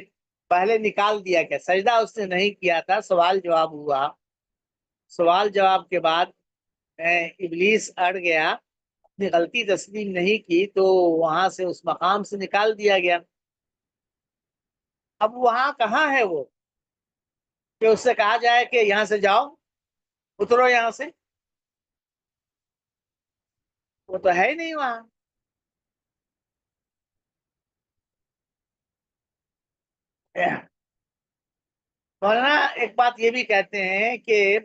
پہلے نکال دیا گیا، سجدہ اس نے نہیں کیا تھا، سوال جواب ہوا، سوال جواب کے بعد ابلیس اڑ گیا، اپنی غلطی تسلیم نہیں کی، تو وہاں سے اس مقام سے نکال دیا گیا۔ اب وہاں کہاں ہے وہ کہ اس سے کہا جائے کہ یہاں سے جاؤ، اترو یہاں سے؟ وہ تو ہے ہی نہیں وہاں۔ مولانا ایک بات یہ بھی کہتے ہیں کہ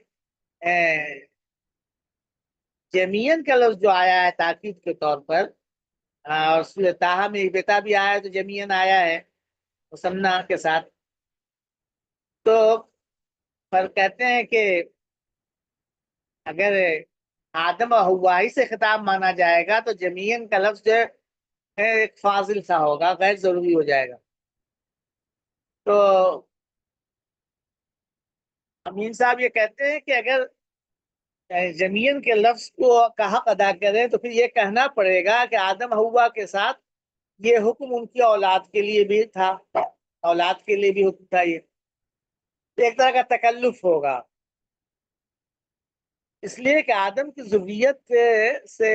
جمین کا لفظ جو آیا ہے تاکید کے طور پر، اور سورہ طٰہٰ میں بیتا بھی آیا ہے تو جمین آیا ہے مثنیٰ کے ساتھ، تو پر کہتے ہیں کہ اگر آدم اور حوا ہی سے خطاب مانا جائے گا تو جمین کا لفظ جو ہے ایک فاضل سا ہوگا، غیر ضروری ہو جائے گا۔ تو امین صاحب یہ کہتے ہیں کہ اگر جمین کے لفظ کو کا حق ادا کریں تو پھر یہ کہنا پڑے گا کہ آدم حوا کے ساتھ یہ حکم ان کی اولاد کے لیے بھی تھا، اولاد کے لیے بھی حکم تھا، یہ ایک طرح کا تکلف ہوگا، اس لیے کہ آدم کی ذریت سے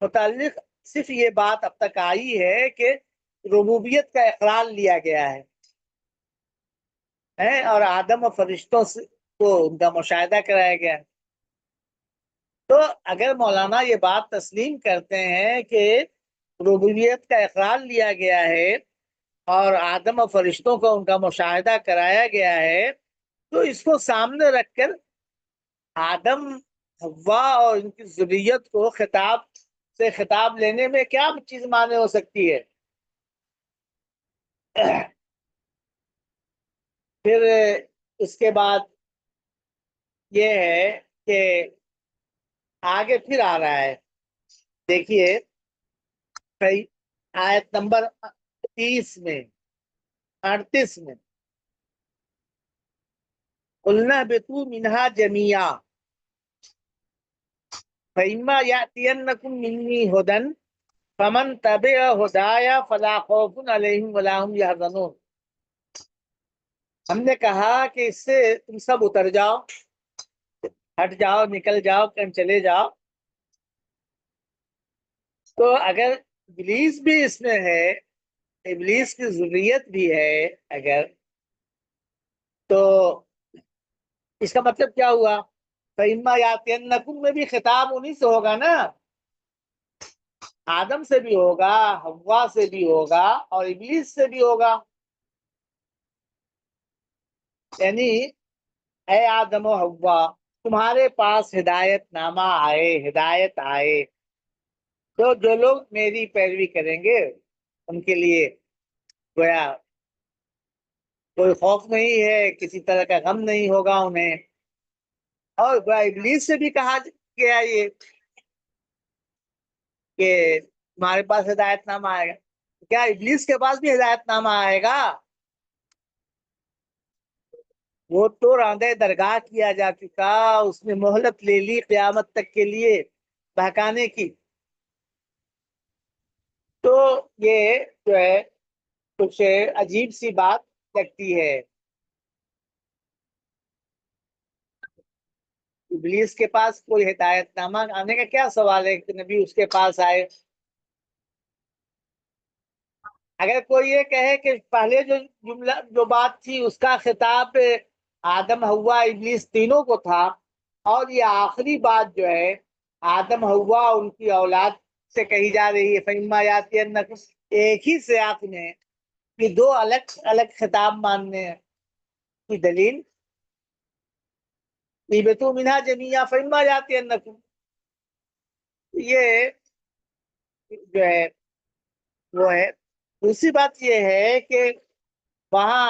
متعلق صرف یہ بات اب تک آئی ہے کہ ربوبیت کا اقرار لیا گیا ہے اور آدم اور فرشتوں سے کو ان کا مشاہدہ کرایا گیا ہے۔ تو اگر مولانا یہ بات تسلیم کرتے ہیں کہ ربوبیت کا اقرار لیا گیا ہے اور آدم اور فرشتوں کو ان کا مشاہدہ کرایا گیا ہے، تو اس کو سامنے رکھ کر آدم حوا اور ان کی ذریت کو خطاب سے خطاب لینے میں کیا چیز مانے ہو سکتی ہے؟ پھر اس کے بعد یہ ہے کہ آگے پھر آ رہا ہے، دیکھیے آیت نمبر 30 میں 38 میں، قلنا بتو منہا جميعا فإما يأتينكم مني هدى فمن تبع ہدایا فلا خوف علیہم ولا هم يحزنون۔ ہم نے کہا کہ اس سے تم سب اتر جاؤ، ہٹ جاؤ، نکل جاؤ، کہیں چلے جاؤ۔ تو اگر ابلیس بھی اس میں ہے، ابلیس کی ذریت بھی ہے اگر، تو اس کا مطلب کیا ہوا؟ فَإِمَّا يَأْتِيَنَّكُم میں بھی خطاب انہی سے ہوگا نا، آدم سے بھی ہوگا، حوا سے بھی ہوگا اور ابلیس سے بھی ہوگا، یعنی اے آدم و حوا تمہارے پاس ہدایت نامہ آئے، ہدایت آئے، تو جو لوگ میری پیروی کریں گے ان کے لیے گویا کوئی خوف نہیں ہے، کسی طرح کا غم نہیں ہوگا انہیں۔ اور گویا ابلیس سے بھی کہا گیا یہ کہ تمہارے پاس ہدایت نامہ آئے گا، کیا ابلیس کے پاس بھی ہدایت نامہ آئے گا؟ وہ تو راندہ درگاہ کیا جا چکا، اس نے مہلت لے لی قیامت تک کے لیے بہکانے کی۔ تو یہ جو ہے کچھ عجیب سی بات لگتی ہے، ابلیس کے پاس کوئی ہدایت نامہ آنے کا کیا سوال ہے کہ نبی اس کے پاس آئے؟ اگر کوئی یہ کہے کہ پہلے جو جملہ جو بات تھی اس کا خطاب آدم حوا ابلیس تینوں کو تھا، اور یہ آخری بات جو ہے آدم حوا ان کی اولاد سے کہی جا رہی ہے، فَإِمَّا يَأْتِيَنَّكُمْ، ایک ہی سیاق میں یہ دو الگ الگ خطاب ماننے کی دلیل اِهْبِطُوا مِنْهَا جَمِيعًا فَإِمَّا يَأْتِيَنَّكُمْ، یہ جو ہے وہ ہے۔ دوسری بات یہ ہے کہ وہاں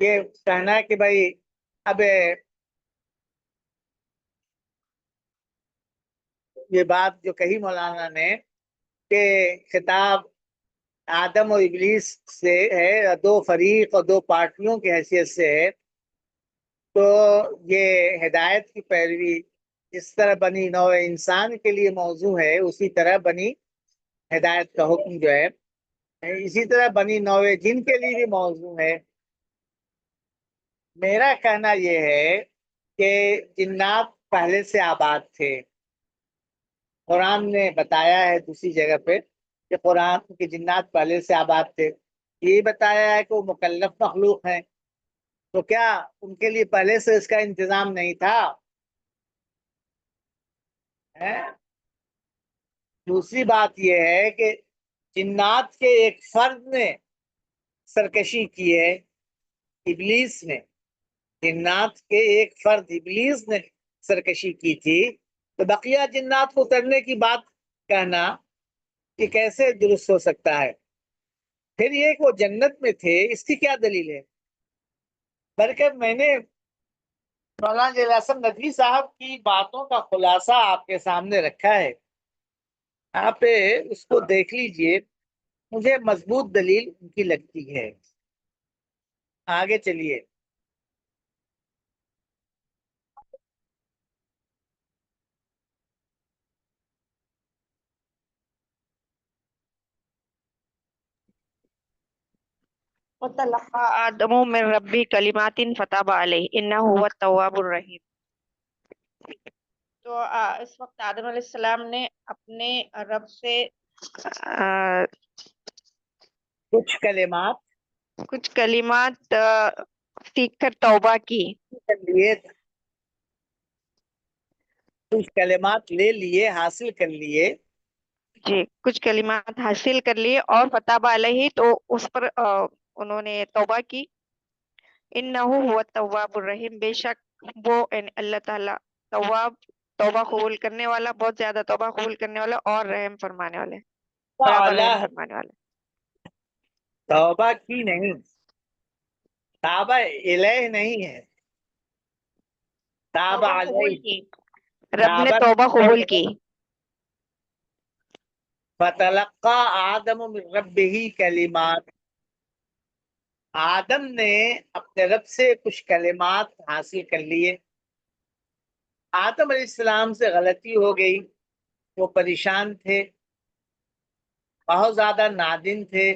یہ کہنا ہے کہ بھائی اب یہ بات جو کہی مولانا نے کہ خطاب آدم اور ابلیس سے ہے، دو فریق اور دو پارٹیوں کی حیثیت سے ہے، تو یہ ہدایت کی پیروی جس طرح بنی نوع انسان کے لیے موضوع ہے، اسی طرح بنی ہدایت کا حکم جو ہے اسی طرح بنی نوع جن کے لیے بھی موضوع ہے۔ میرا کہنا یہ ہے کہ جنات پہلے سے آباد تھے۔ قرآن نے بتایا ہے دوسری جگہ پہ کہ قرآن کے جنات پہلے سے آباد تھے، یہ بتایا ہے کہ وہ مکلف مخلوق ہیں، تو کیا ان کے لیے پہلے سے اس کا انتظام نہیں تھا؟ دوسری بات یہ ہے کہ جنات کے ایک فرد نے سرکشی کی ہے، ابلیس نے، جنات کے ایک فرد ابلیس نے سرکشی کی تھی، تو بقیہ جنات کو کرنے کی بات کہنا کہ کیسے درست ہو سکتا ہے؟ پھر یہ کہ وہ جنت میں تھے، اس کی کیا دلیل ہے؟ بلکہ میں نے مولانا جلیل الحسن ندوی صاحب کی باتوں کا خلاصہ آپ کے سامنے رکھا ہے، آپ اس کو دیکھ لیجئے، مجھے مضبوط دلیل ان کی لگتی ہے۔ آگے چلیے۔
وَتَلَقَّى آدَمُ مِن رَبِّهِ كَلِمَاتٍ فَتَابَ عَلَيْهِ إِنَّهُ هُوَ التَّوَّابُ الرَّحِيمُ۔ تو اس وقت آدم علیہ السلام نے اپنے رب سے
کچھ کلمات
کچھ کلمات سیکھ کر توبہ کی،
کر لیے، کچھ کلمات لے لیے، حاصل کر لیے،
جی کچھ کلمات حاصل کر لیے، اور فتح علیہ تو اس پر انہوں نے توبہ کی۔ انہ هو التواب الرحیم، بے شک وہ یعنی اللہ تعالیٰ تواب، توبہ قبول کرنے والا، بہت زیادہ توبہ قبول کرنے والا، اور رحم فرمانے والے، برابر رحم
اللہ
فرمانے والے۔
توبہ کی نہیں، تابہ الہ نہیں ہے، تابہ
توبہ قبول
علیہ،
کی، رب نے
تابہ
توبہ قبول کی۔
فتلقى آدم من ربه کلمات، آدم نے اپنے رب سے کچھ کلمات حاصل کر لیے۔ آدم علیہ السلام سے غلطی ہو گئی، وہ پریشان تھے، بہت زیادہ نادم تھے،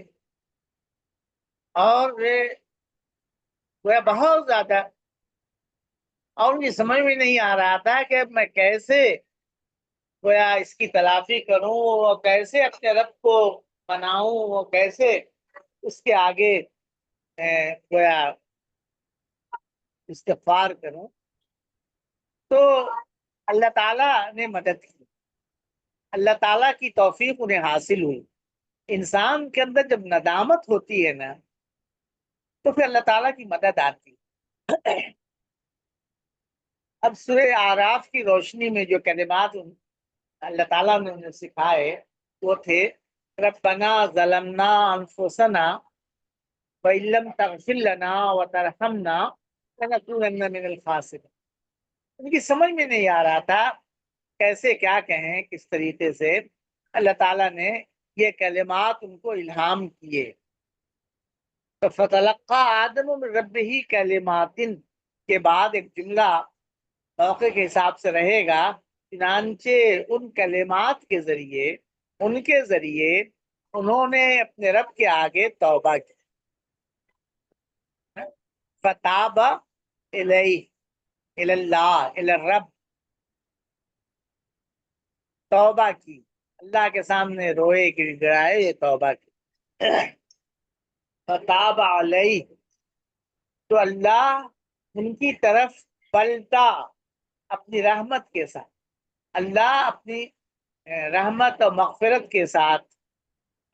اور وہ بہت زیادہ، اور مجھے سمجھ میں نہیں آ رہا تھا کہ اب میں کیسے گویا اس کی تلافی کروں، اور کیسے اپنے رب کو مناؤں، اور کیسے اس کے آگے گویا استغفار کروں۔ تو اللہ تعالیٰ نے مدد کی، اللہ تعالیٰ کی توفیق انہیں حاصل ہوئی۔ انسان کے اندر جب ندامت ہوتی ہے نا، تو پھر اللہ تعالیٰ کی مدد آتی۔ اب سورہ اعراف کی روشنی میں جو کلمات اللہ تعالیٰ نے انہیں سکھائے وہ تھے ربنا ظلمنا انفسنا وَإِن لَّمْ تَغْفِرْ لَنَا وَتَرْحَمْنَا لَنَكُونَنَّ مِنَ الْخَاسِرِينَ۔ ان کی سمجھ میں نہیں آ رہا تھا کیسے کیا کہیں، کس طریقے سے اللہ تعالیٰ نے یہ کلمات ان کو الہام کیے۔ تو فَتَلَقَّى آدَمُ مِن رَبِّهِ كَلِمَاتٍ کے بعد ایک جملہ موقع کے حساب سے رہے گا، چنانچہ ان کلمات کے ذریعے، ان کے ذریعے انہوں نے اپنے رب کے آگے توبہ کی۔ فتاب الیہ، الی اللہ، الی الرب، توبہ کی، اللہ کے سامنے روئے گڑ گڑائے، یہ توبہ کی۔ فتاب علیہ، تو اللہ ان کی طرف پلٹا اپنی رحمت کے ساتھ، اللہ اپنی رحمت اور مغفرت کے ساتھ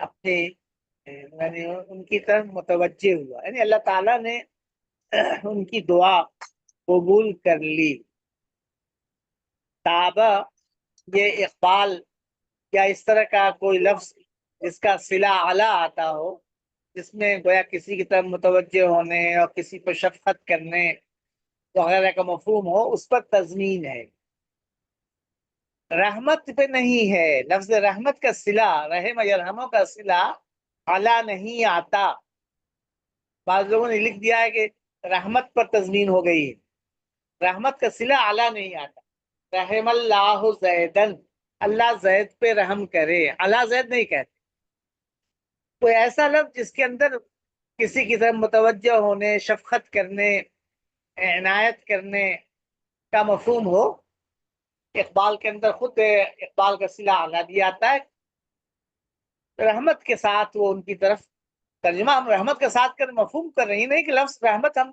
اپنی یعنی ان کی طرف متوجہ ہوا، یعنی اللہ تعالیٰ نے ان کی دعا قبول کر لی۔ تابہ یہ اقبال یا اس طرح کا کوئی لفظ جس کا صلہ اعلیٰ آتا ہو، جس میں گویا کسی کی طرف متوجہ ہونے اور کسی پر شفقت کرنے وغیرہ کا مفہوم ہو، اس پر تضمین ہے، رحمت پہ نہیں ہے۔ لفظ رحمت کا صلہ، رحم یرحموں کا صلہ اعلیٰ نہیں آتا۔ بعض لوگوں نے لکھ دیا ہے کہ رحمت پر تضمین ہو گئی ہے، رحمت کا صلہ اعلیٰ نہیں آتا۔ رحم اللہ زیدن، اللہ زید پہ رحم کرے، اللہ زید نہیں کہتے، کوئی ایسا لفظ جس کے اندر کسی کی طرف متوجہ ہونے، شفقت کرنے، عنایت کرنے کا مفہوم ہو۔ اقبال کے اندر خود اقبال کا صلہ اعلیٰ بھی آتا ہے، رحمت کے ساتھ وہ ان کی طرف ترجمہ ہم رحمت کے ساتھ کر مفہوم کر رہی نہیں کہ لفظ رحمت ہم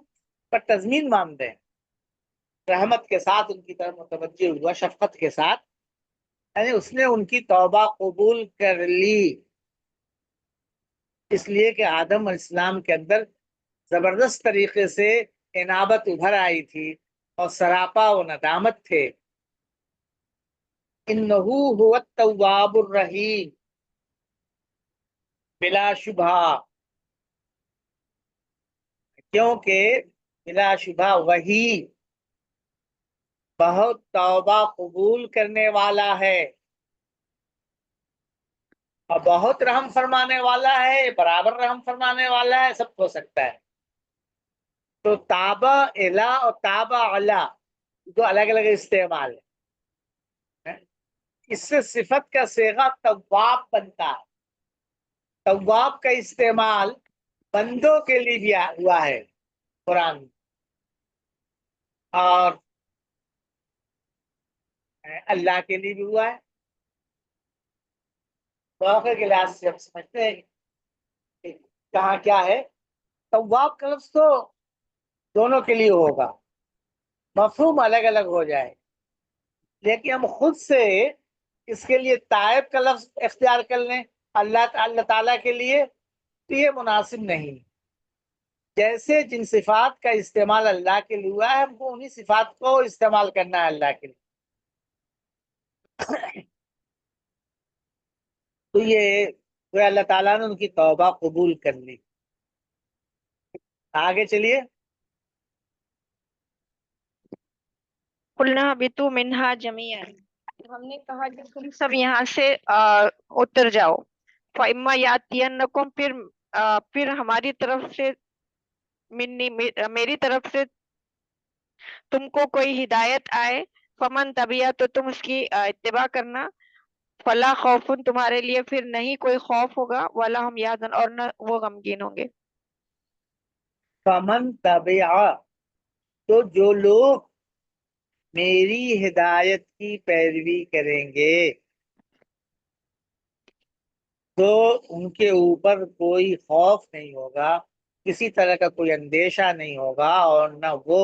پر تضمین مانتے ہیں، رحمت کے ساتھ ان کی طرف متوجہ ہوا، شفقت کے ساتھ، یعنی اس نے ان کی توبہ قبول کر لی، اس لیے کہ آدم علیہ السلام کے اندر زبردست طریقے سے انابت ابھر آئی تھی اور سراپا و ندامت تھے۔ انہو هو التواب الرحیم، بلا شبہ، کیونکہ بلا شبہ وہی بہت توبہ قبول کرنے والا ہے اور بہت رحم فرمانے والا ہے، برابر رحم فرمانے والا ہے، سب ہو سکتا ہے۔ تو تابہ الا اور تابہ علا دو الگ الگ استعمال ہے، اس سے صفت کا صیغہ تواب بنتا ہے، تواب کا استعمال بندوں کے لیے بھی ہوا ہے قرآن میں، اور اللہ کے لیے بھی ہوا ہے۔ واقع کے لحاظ سے ہم سمجھتے ہیں کہ کہاں کیا ہے، تواب کا لفظ تو دونوں کے لیے ہوگا، مفہوم الگ الگ ہو جائے، لیکن ہم خود سے اس کے لیے تائب کا لفظ اختیار کر لیں اللہ تعالیٰ کے لیے، تو یہ مناسب نہیں۔ جیسے جن صفات کا استعمال اللہ کے لیے ہوا ہے، ہم کو انہی صفات کو استعمال کرنا ہے اللہ کے لیے۔ تو یہ اللہ تعالیٰ نے ان کی توبہ قبول کر لی۔ آگے چلیے۔
قلنا اہبطوا منہا جمیعا، ہم نے کہا کہ تم سب یہاں سے اتر جاؤ، فَإِمَّا يَأْتِيَنَّكُمْ، پھر ہماری طرف سے، میری طرف سے تم کو کوئی ہدایت آئے، فمن تبعہ، تو تم اس کی اتباع کرنا، فلا خوف، تمہارے لیے پھر نہیں کوئی خوف ہوگا، ولا ہم یحزن، اور نہ وہ غمگین ہوں گے۔
فمن تبع، تو جو لوگ میری ہدایت کی پیروی کریں گے تو ان کے اوپر کوئی خوف نہیں ہوگا، کسی طرح کا کوئی اندیشہ نہیں ہوگا، اور نہ وہ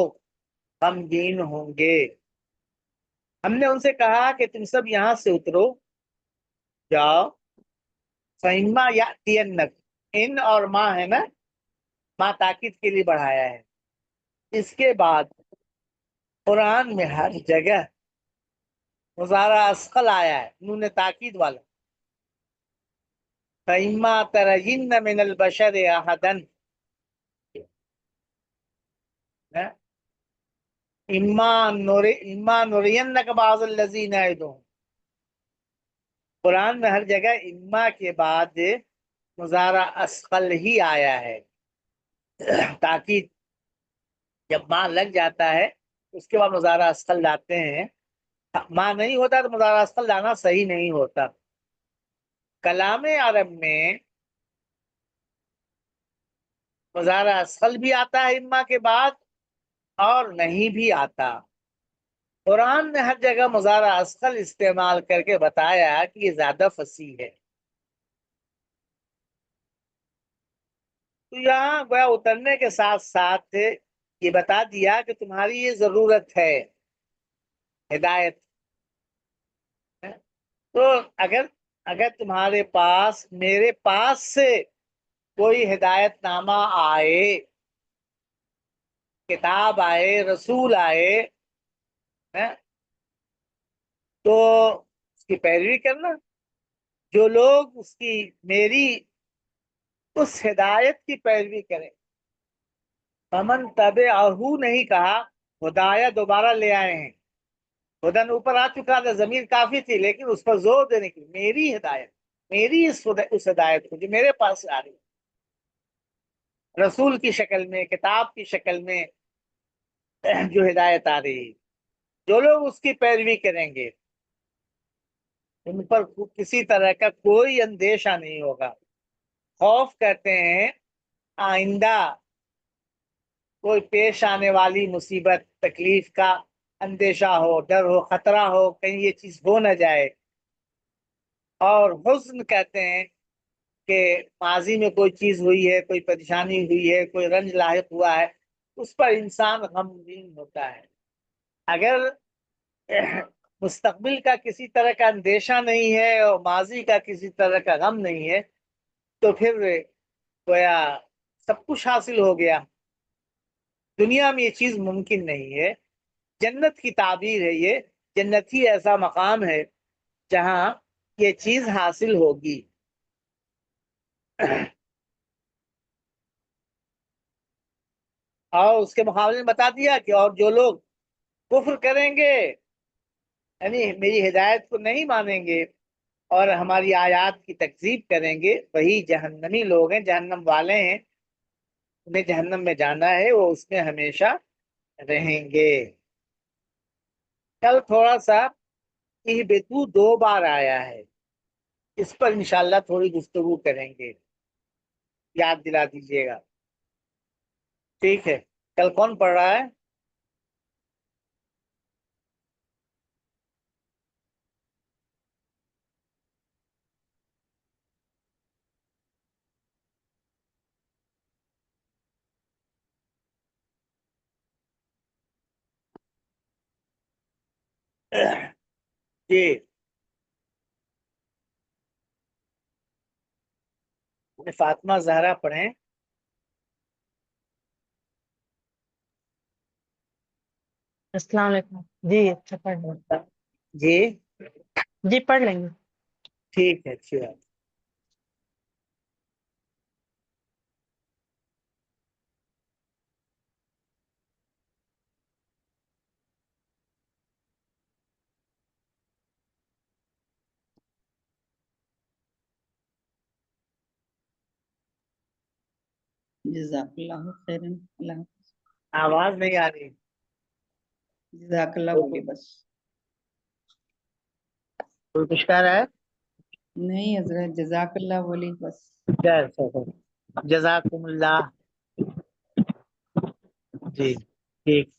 غمگین ہوں گے۔ ہم نے ان سے کہا کہ تم سب یہاں سے اترو جاؤ، فَإِمَّا يَأْتِيَنَّكُمْ، ان اور ماں ہے نا، ماں تاکید کے لیے بڑھایا ہے۔ اس کے بعد قرآن میں ہر جگہ مضارع اثقل آیا ہے، نون تاکید والا، فَإِمَّا تَرَيِنَّ مِنَ الْبَشَرِ أَحَدًا، اما نرینک بعض الذی نعدہم، قرآن میں ہر جگہ اما کے بعد مضارع اثقل ہی آیا ہے، تاکید جب ماں لگ جاتا ہے اس کے بعد مضارع اثقل لاتے ہیں، ماں نہیں ہوتا تو مضارع اثقل لانا صحیح نہیں ہوتا۔ کلام عرب میں مضارع اثقل بھی آتا ہے اما کے بعد اور نہیں بھی آتا۔ قرآن نے ہر جگہ مضارع اثقل استعمال کر کے بتایا کہ یہ زیادہ فصیح ہے۔ تو یہاں گویا اترنے کے ساتھ ساتھ یہ بتا دیا کہ تمہاری یہ ضرورت ہے ہدایت، تو اگر تمہارے پاس میرے پاس سے کوئی ہدایت نامہ آئے، کتاب آئے، رسول آئے، تو اس کی پیروی کرنا۔ جو لوگ میری اس ہدایت کی پیروی کریں، فمن تبعہ نہیں کہا، ہدایہ دوبارہ لے آئے ہیں، ہدن اوپر آ چکا تھا، ضمیر کافی تھی، لیکن اس پر زور دینے کی میری ہدایت، میری اس ہدایت کو جو میرے پاس آ رہی ہے، رسول کی شکل میں، کتاب کی شکل میں جو ہدایت آ رہی ہے، جو لوگ اس کی پیروی کریں گے ان پر کسی طرح کا کوئی اندیشہ نہیں ہوگا. خوف کہتے ہیں آئندہ کوئی پیش آنے والی مصیبت تکلیف کا اندیشہ ہو، ڈر ہو، خطرہ ہو، کہیں یہ چیز ہو نہ جائے. اور حزن کہتے ہیں کہ ماضی میں کوئی چیز ہوئی ہے، کوئی پریشانی ہوئی ہے، کوئی رنج لاحق ہوا ہے، اس پر انسان غمگین ہوتا ہے. اگر مستقبل کا کسی طرح کا اندیشہ نہیں ہے اور ماضی کا کسی طرح کا غم نہیں ہے تو پھر گویا سب کچھ حاصل ہو گیا. دنیا میں یہ چیز ممکن نہیں ہے. جنت کی تعبیر ہے یہ. جنت ہی ایسا مقام ہے جہاں یہ چیز حاصل ہوگی. اور اس کے مقابلے میں بتا دیا کہ اور جو لوگ کفر کریں گے یعنی میری ہدایت کو نہیں مانیں گے اور ہماری آیات کی تکذیب کریں گے وہی جہنمی لوگ ہیں، جہنم والے ہیں. انہیں جہنم میں جانا ہے، وہ اس میں ہمیشہ رہیں گے. کل تھوڑا سا اہبطوا 2 بار آیا ہے، اس پر انشاءاللہ تھوڑی گفتگو کریں گے، یاد دلا دیجیے گا. ٹھیک ہے. کل کون پڑھ رہا ہے؟ جی فاطمہ زہرا پڑھیں.
السلام علیکم. جی اچھا پڑھ لیں
جی
جی پڑھ لیں گے.
ٹھیک ہے، اچھی بات.
جزاک اللہ خیرن. اللہ حافظ.
آواز نہیں آ رہی.
جزاک اللہ بولیے بس.
کوئی کچھ کہہ رہا ہے؟
نہیں حضرت جزاک اللہ بولی بس.
جزاکم اللہ. جی ٹھیک.